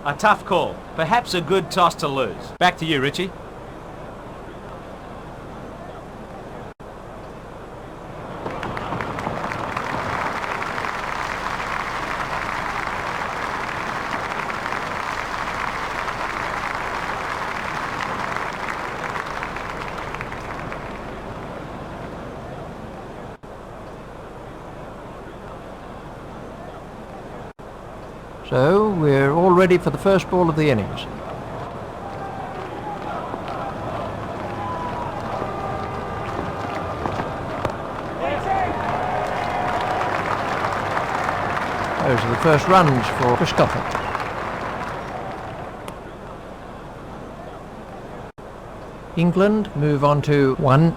A tough call. Perhaps a good toss to lose. Back to you, Richie. So we're all ready for the first ball of the innings. Those are the first runs for Trescothick. England move on to 1.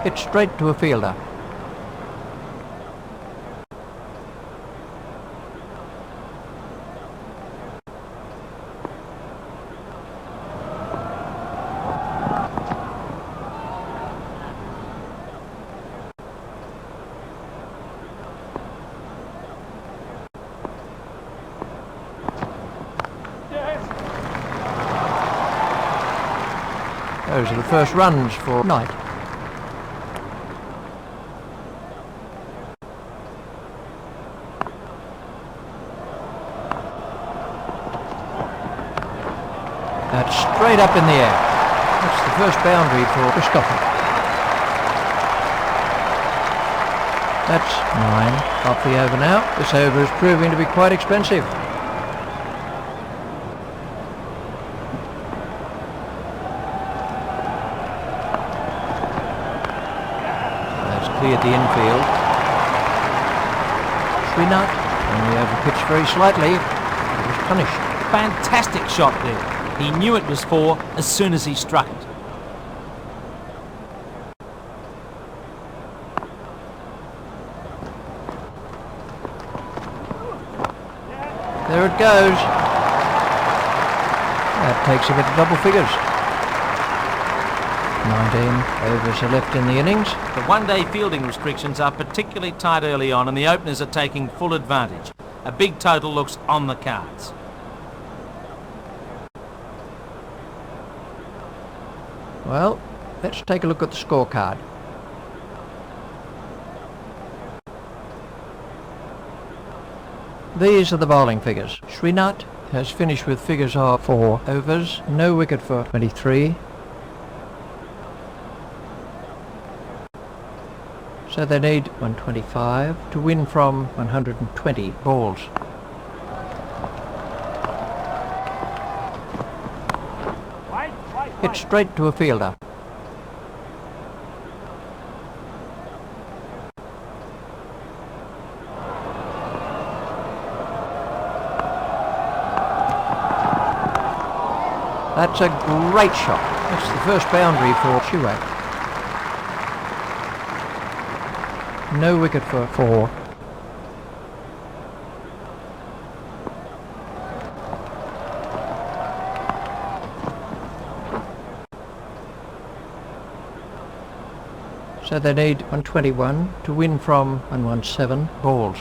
Hit straight to a fielder. Those are the first runs for Knight. That's straight up in the air. That's the first boundary for Trescothick. That's 9 off the over now. This over is proving to be quite expensive. That's cleared the infield. Srinath only overpitched very slightly. He was punished. Fantastic shot there. He knew it was 4 as soon as he struck it. There it goes. That takes him into double figures. 19 overs are left in the innings. The one-day fielding restrictions are particularly tight early on and the openers are taking full advantage. A big total looks on the cards. Well, let's take a look at the scorecard. These are the bowling figures. Srinath has finished with figures of 4 overs, no wicket for 23. So they need 125 to win from 120 balls. Hit straight to a fielder. That's a great shot. That's the first boundary for Sehwag. No wicket for 4. So they need 121 to win from 117 balls.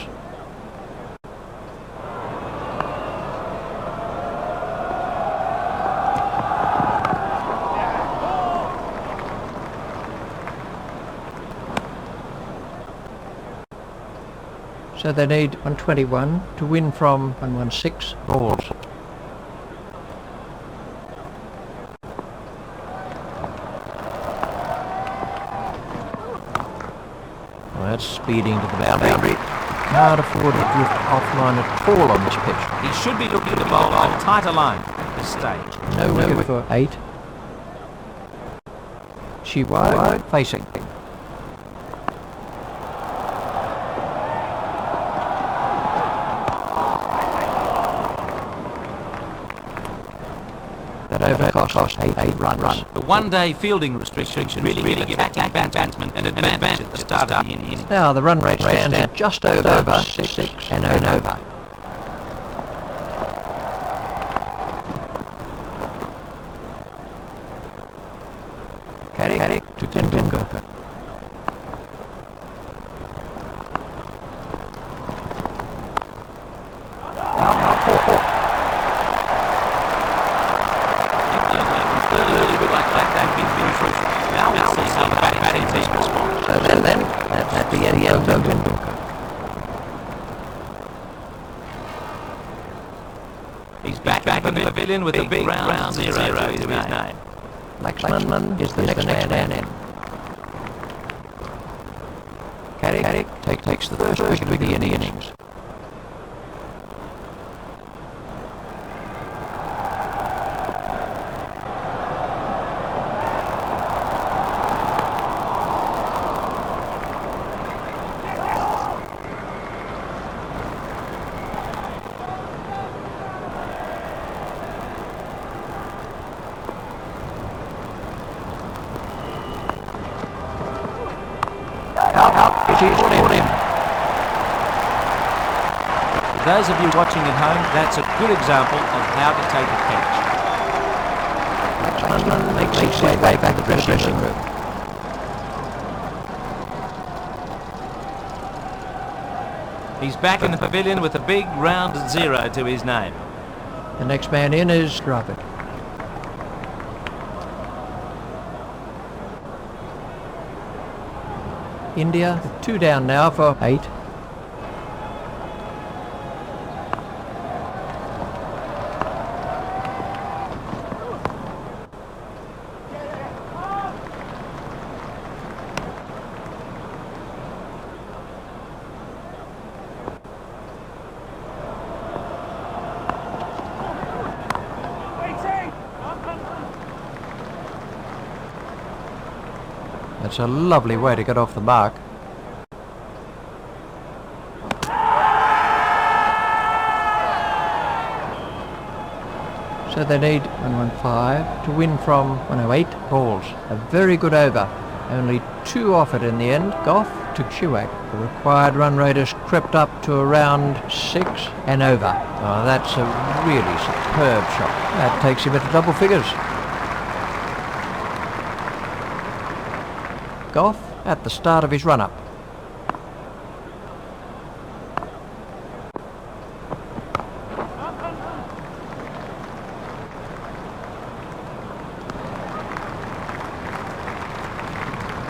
So they need 121 to win from 116 balls. That's speeding to the boundary. Can't afford to drift offline at all on this pitch. He should be looking to bowl a tighter line at this stage. No wicket for 8. Sehwag facing. That over cost 8 runs. The one-day fielding restrictions really give attacking batsmen an advantage at the start of the innings. Now the run rate stands at just over 6 and over. Caddick to Tendulkar. That's the end of Tendulkar. He's back in the pavilion with a big round zero to his name. Laxman is the next man in. Caddick takes the first wicket of the innings. For those of you watching at home, that's a good example of how to take a catch. Laxman makes his way back to the dressing room. He's back in the pavilion with a big round zero to his name. The next man in is Dravid. India, 2 down now for 8. That's a lovely way to get off the mark. So they need 115 to win from 108 balls. A very good over. Only 2 off it in the end. Goff to Sehwag. The required run rate has crept up to around 6 and over. Oh, that's a really superb shot. That takes him into double figures. Goff at the start of his run-up.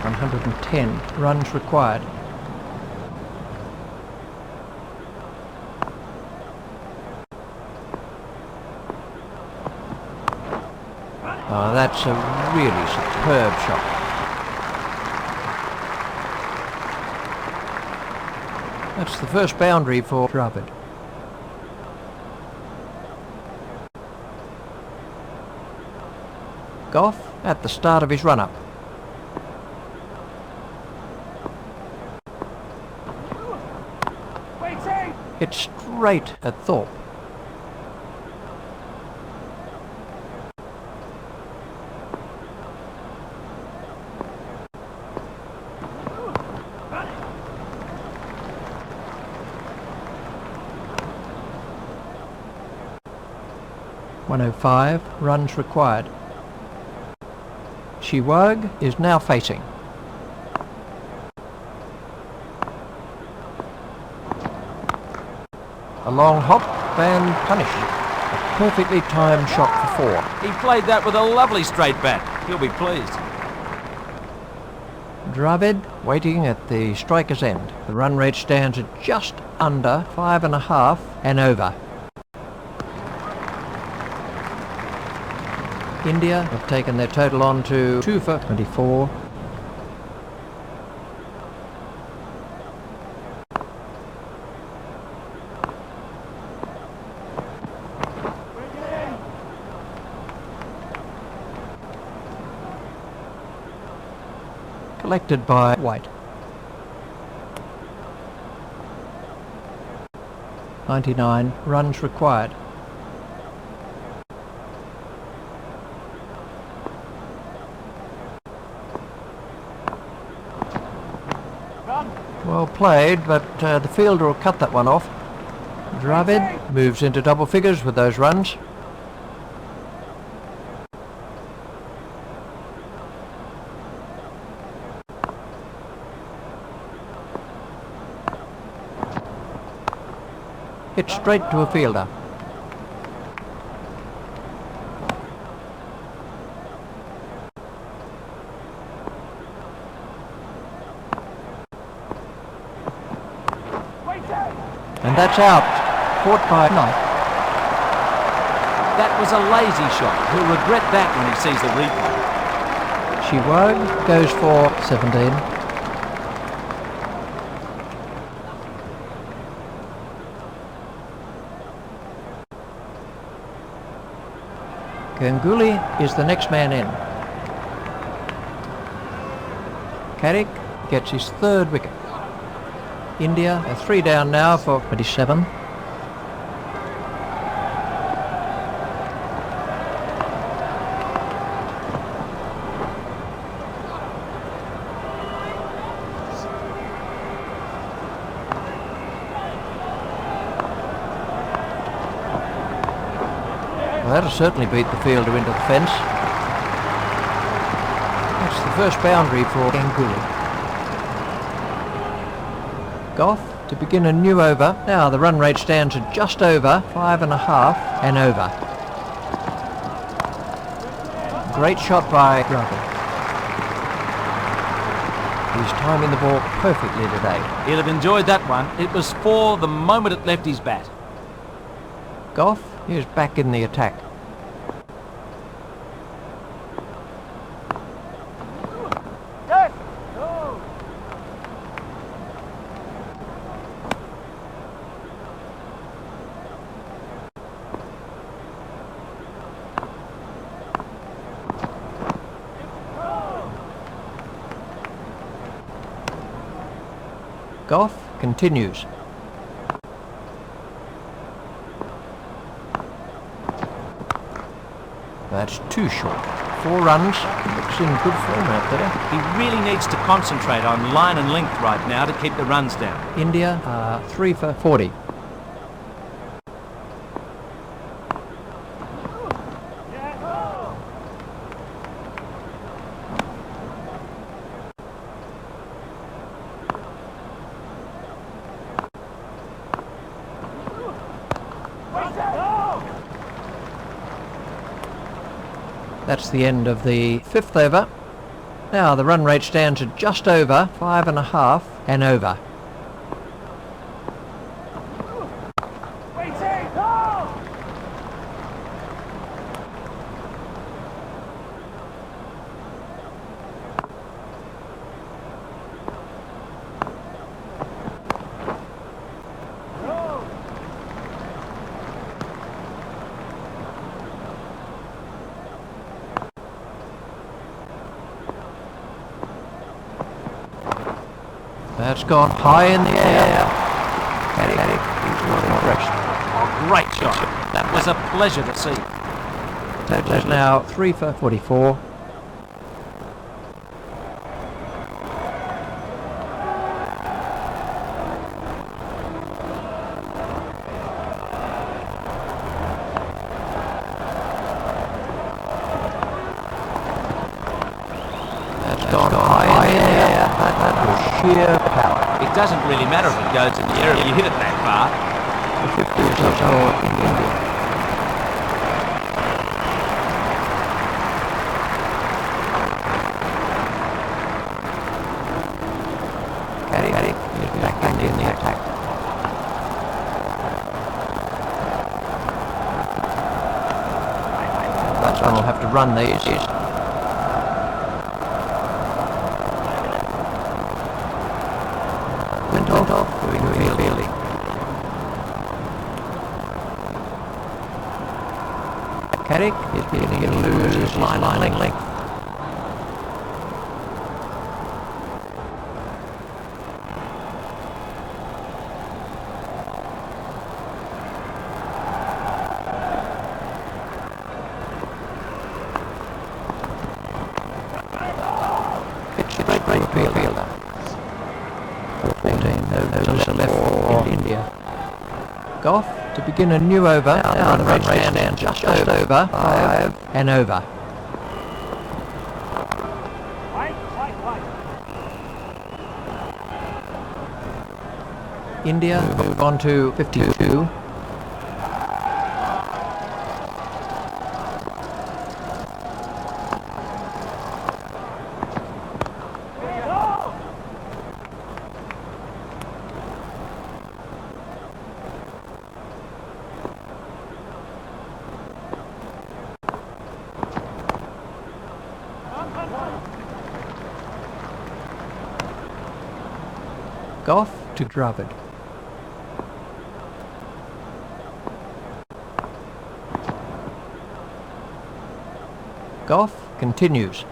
.110 runs required. Oh, that's a really superb shot. That's the first boundary for Dravid. Goff at the start of his run-up. Hit straight at Thorpe. .105 runs required. Sehwag is now facing. A long hop and punish. A perfectly timed shot for 4. He played that with a lovely straight bat. He'll be pleased. Dravid waiting at the striker's end. The run rate stands at just under 5.5 and over. India have taken their total on to 2 for 24. Collected by White. 99 runs required. Well played, but the fielder will cut that one off. Dravid moves into double figures with those runs. Hit straight to a fielder. And that's out. Caught by Knight. That was a lazy shot. He'll regret that when he sees the replay. Sehwag goes for 17. Ganguly is the next man in. Caddick gets his third wicket. India are 3 down now for 27. Well, that'll certainly beat the fielder into the fence. That's the first boundary for Ganguly. Goff to begin a new over. Now the run rate stands at just over 5.5 and over. Great shot by Dravid. He's timing the ball perfectly today. He'll have enjoyed that one. It was 4 the moment it left his bat. Goff is back in the attack. Goff continues. That's too short. 4 runs. Looks in good form out there. He really needs to concentrate on line and length right now to keep the runs down. India are 3 for 40. That's the end of the 5th over. Now the run rate stands at just over 5.5 and over. That's gone high in the air. Caddick, he's not impressed. Oh, great shot. That was a pleasure to see. That's now 3 for 44. That's gone high in the air. That was sheer power. It doesn't really matter if it goes in the air if you hit it that far. The 50 is also in India. Caddick is back in the attack. That's one will have to run these. Went off, doing fielding. Caddick is beginning to lose his line length. It's a great fielder. 14. India. Goff to begin a new over. Run rate stand just over 5 and over. India move on to 52. Goff to Dravid. Goff continues.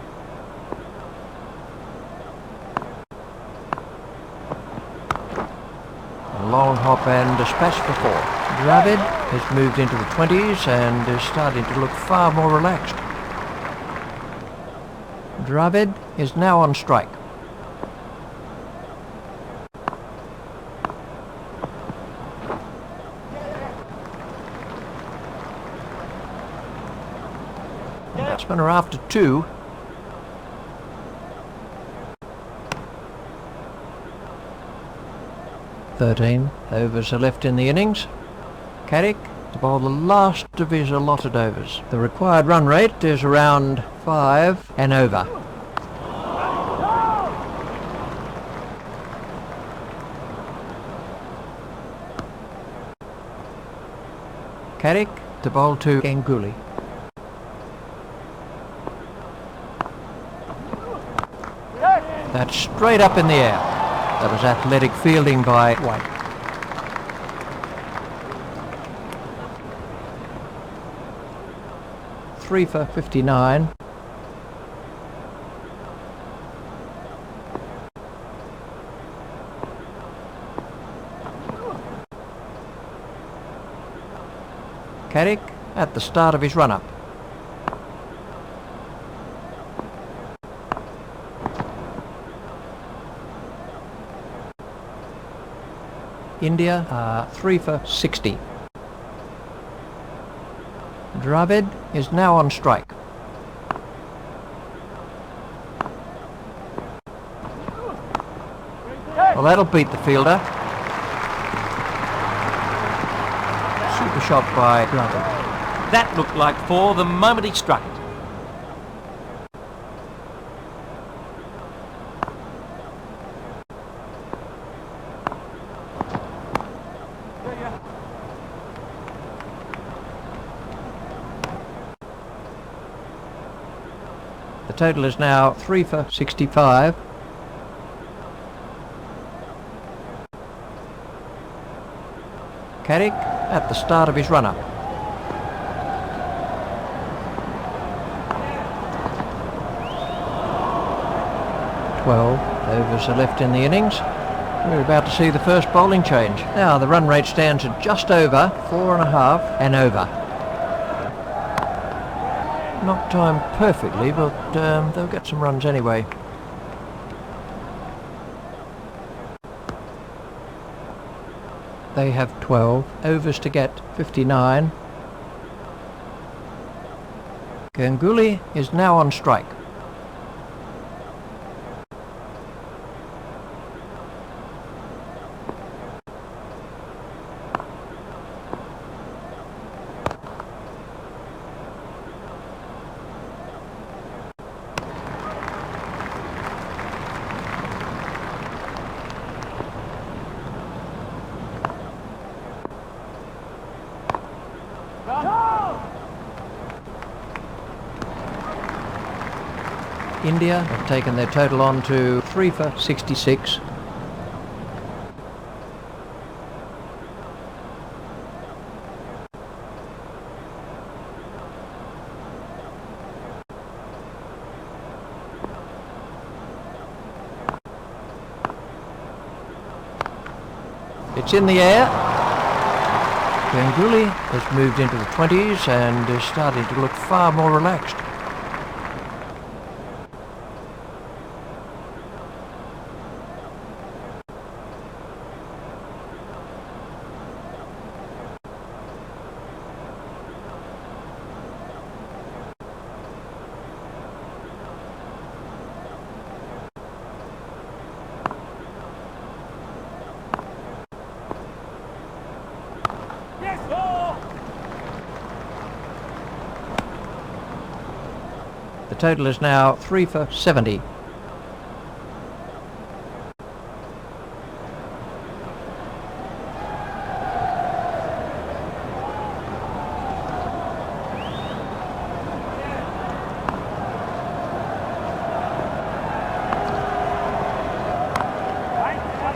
A long hop and dispatch for 4. Dravid has moved into the 20s and is starting to look far more relaxed. Dravid is now on strike. Batsmen are after 2. "13 overs are left in the innings. Caddick to bowl the last of his allotted overs. The required run rate is around 5 and over. Caddick to bowl to Ganguly. That's straight up in the air. That was athletic fielding by White. Three for 59. Caddick at the start of his run-up. India are 3 for 60. Dravid is now on strike. Well, that'll beat the fielder. Super shot by Dravid. That looked like 4 the moment he struck it. The total is now 3 for 65. Caddick at the start of his run-up. Overs are left in the innings. We're about to see the first bowling change. Now the run rate stands at just over 4.5 and over. Not timed perfectly, but they'll get some runs anyway. They have 12 overs to get 59. Ganguly is now on strike. India have taken their total on to 3 for 66. It's in the air. Ganguly has moved into the 20s and is starting to look far more relaxed. The total is now 3 for 70.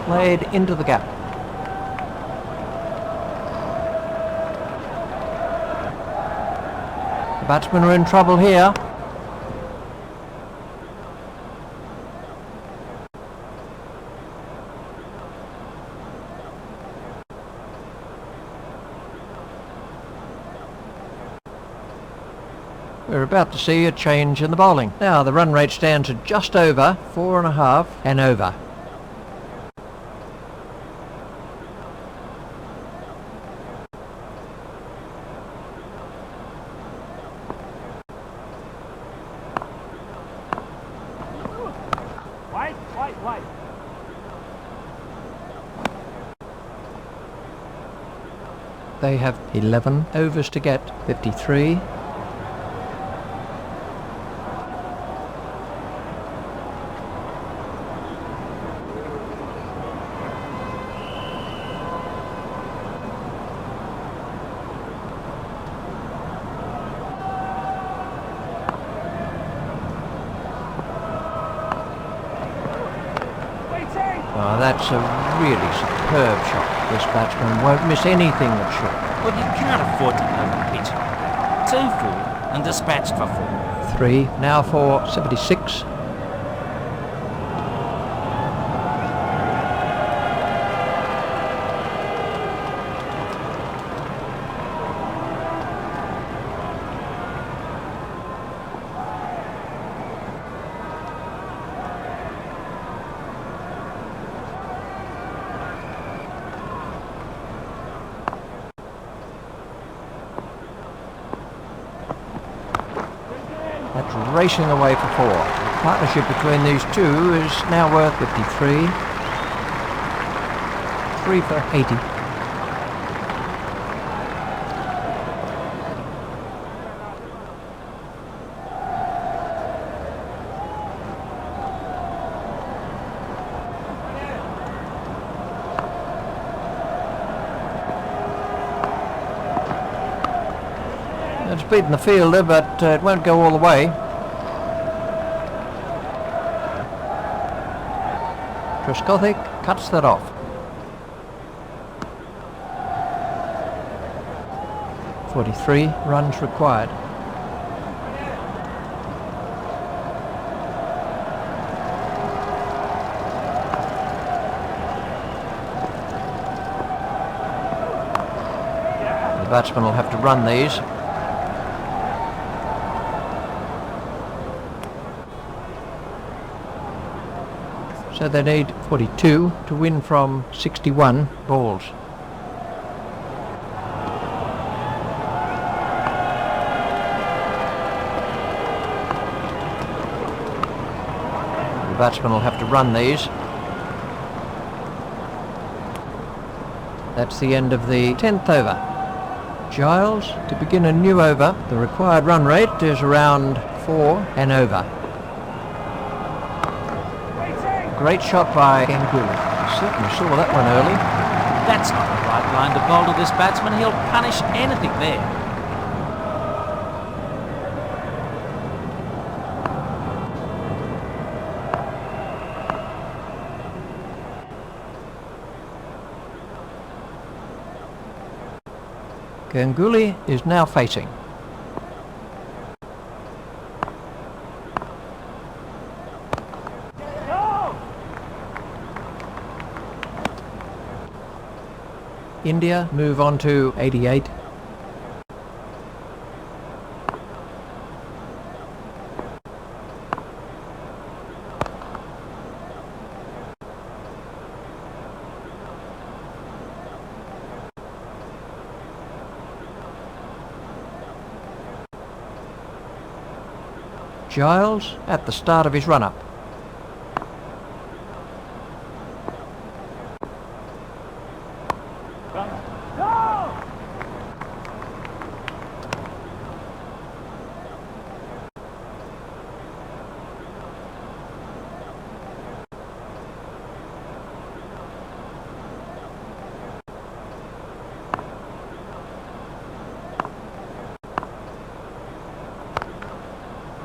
Played into the gap. The batsmen are in trouble here. We're about to see a change in the bowling. Now the run rate stands at just over 4.5 and over. Wait. They have 11 overs to get 53. Oh, that's a really superb shot. This batsman won't miss anything that's short. Well, you can't afford to overpitch it. 2 full and dispatched for 4. 3, now for 76. That's racing away for 4. The partnership between these two is now worth 53. 3 for 80. It's beaten the fielder, but it won't go all the way. Trescothick cuts that off. .43 runs required. The batsman will have to run these. So they need 42 to win from 61 balls. The batsman will have to run these. That's the end of the 10th over. Giles to begin a new over. The required run rate is around 4 and over. Great shot by Ganguly. Certainly saw that one early. That's not the right line to bowl to this batsman. He'll punish anything there. Ganguly is now facing. India move on to 88. Giles at the start of his run-up.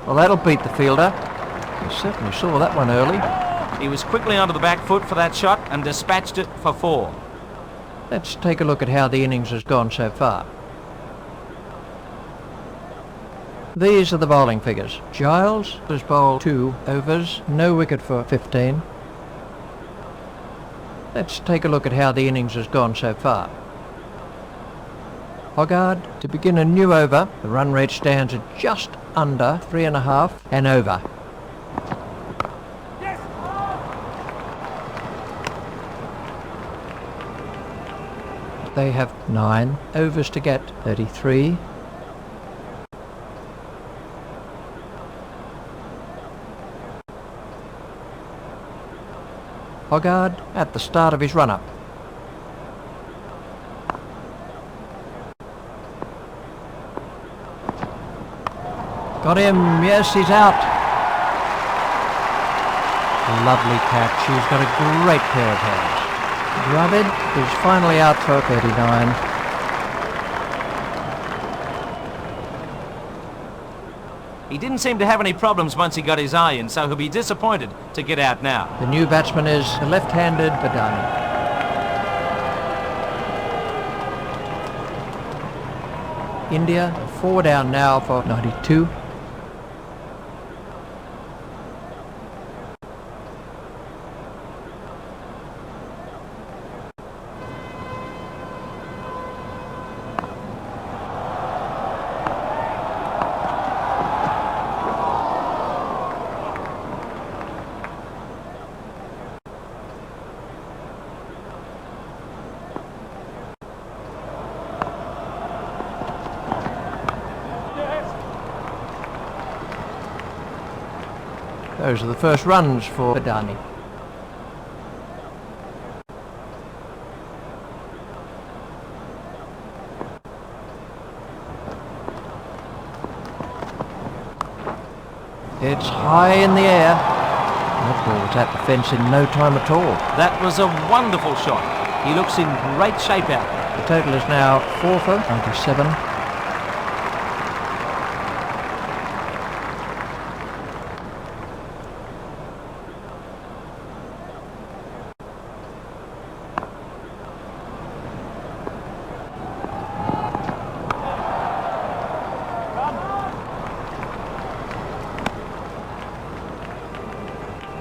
Well, that'll beat the fielder. He certainly saw that one early. He was quickly onto the back foot for that shot and dispatched it for 4. Let's take a look at how the innings has gone so far. These are the bowling figures. Giles has bowled 2 overs, no wicket for 15. Let's take a look at how the innings has gone so far. Hoggard to begin a new over. The run rate stands at just under 3.5 and over. Yes. They have 9 overs to get 33. Hoggard at the start of his run-up. Got him, yes, he's out. Lovely catch, he's got a great pair of hands. Dravid is finally out for 39. He didn't seem to have any problems once he got his eye in, so he'll be disappointed to get out now. The new batsman is the left-handed Badani. India 4 down now for 92. Those are the first runs for Badani. It's high in the air. That ball's at the fence in no time at all. That was a wonderful shot. He looks in great shape out there. The total is now 4 for 97.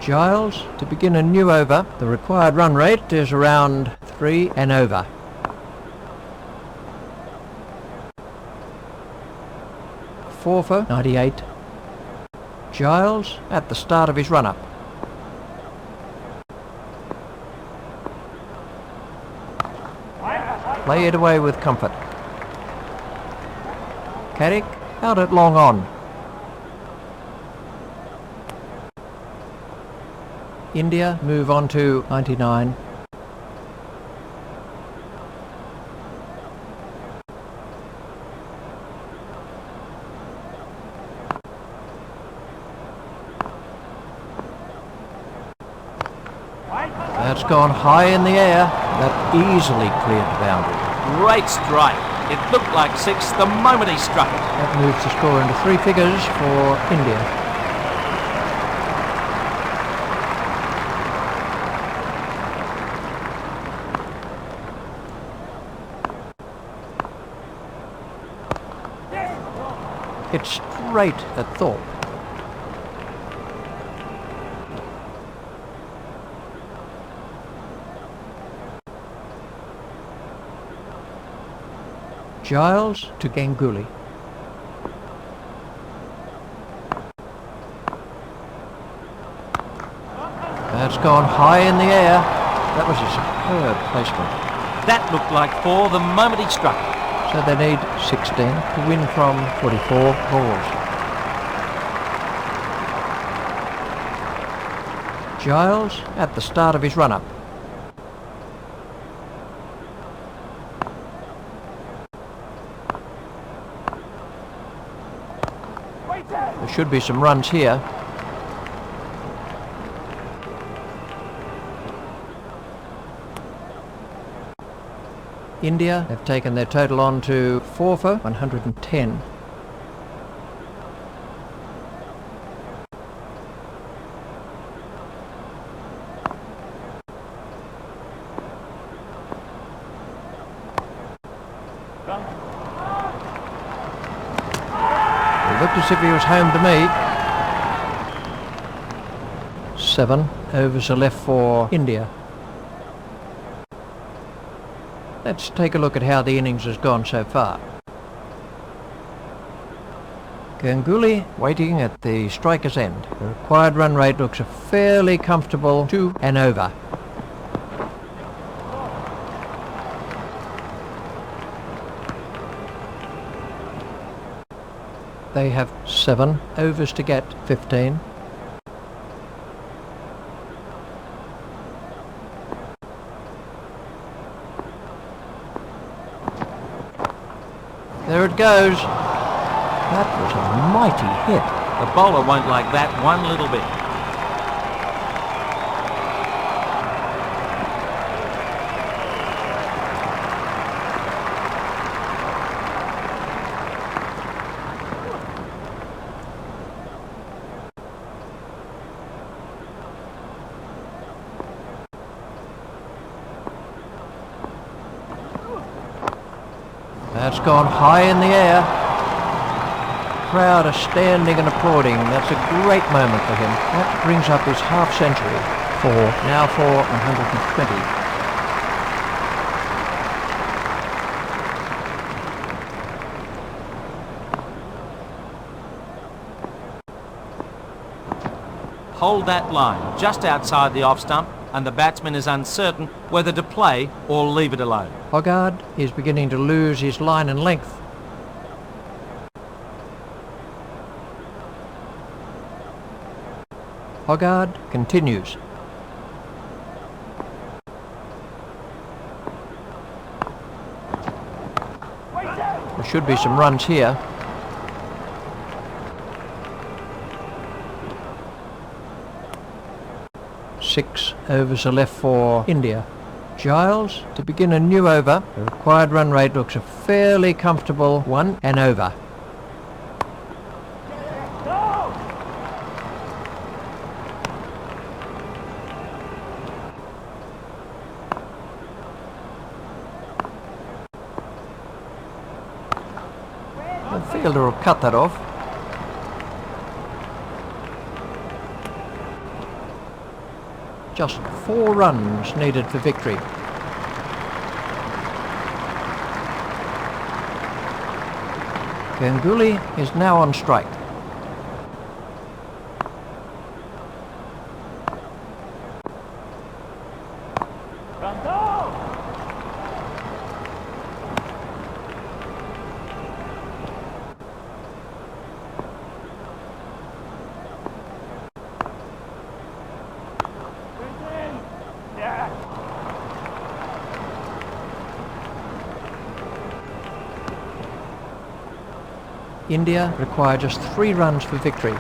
Giles to begin a new over. The required run rate is around 3 and over. Four for 98. Giles at the start of his run-up. Play it away with comfort. Caddick out at long on. India move on to 99. That's gone high in the air. That easily cleared the boundary. Great strike. It looked like 6 the moment he struck it. That moves the score into 3 figures for India. It's straight at Thorpe. Giles to Ganguly. That's gone high in the air. That was a superb placement. That looked like 4 the moment he struck it. So they need 16 to win from 44 balls. Giles at the start of his run-up. There should be some runs here. India have taken their total on to 4 for 110. He looked as if he was home to me. 7 overs are left for India. Let's take a look at how the innings has gone so far. Ganguly waiting at the striker's end. The required run rate looks a fairly comfortable 2 and over. They have 7 overs to get 15. There it goes. That was a mighty hit. The bowler won't like that one little bit. That's gone high in the air. The crowd are standing and applauding. That's a great moment for him. That brings up his half century now for 120. Hold that line just outside the off stump, and the batsman is uncertain whether to play or leave it alone. Hoggard is beginning to lose his line and length. Hoggard continues. There should be some runs here. Six overs are left for India. Giles to begin a new over. The required run rate looks a fairly comfortable 1 and over. The fielder will cut that off. Just 4 runs needed for victory. Ganguly is now on strike. India require just 3 runs for victory.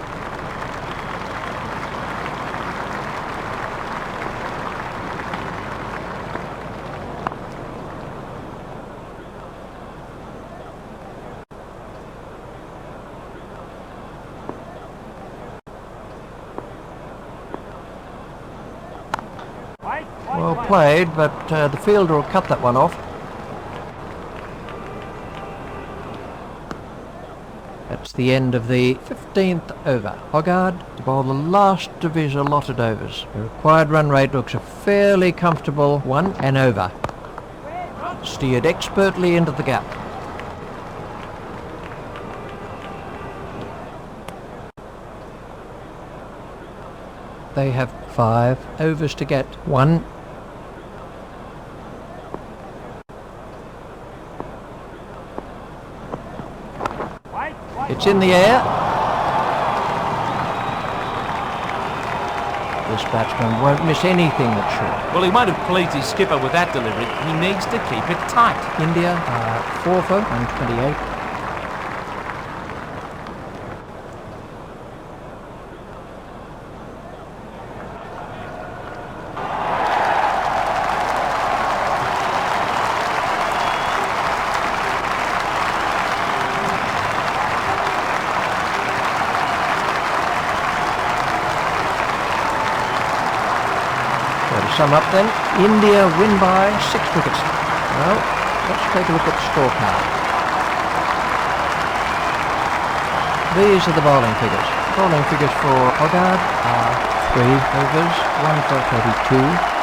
Well played, but the fielder will cut that one off. That's the end of the 15th over. Hoggard to bowl the last of his allotted overs. The required run rate looks a fairly comfortable 1 and over. Steered expertly into the gap. They have 5 overs to get 1. It's in the air. This batsman won't miss anything that's short. Well, he won't have pleased his skipper with that delivery. He needs to keep it tight. India are 4 for 128. To sum up then, India win by 6 wickets. Well, Let's take a look at the scorecard. These are the bowling figures. Bowling figures for Hogarth are 3 overs, 1 for 32.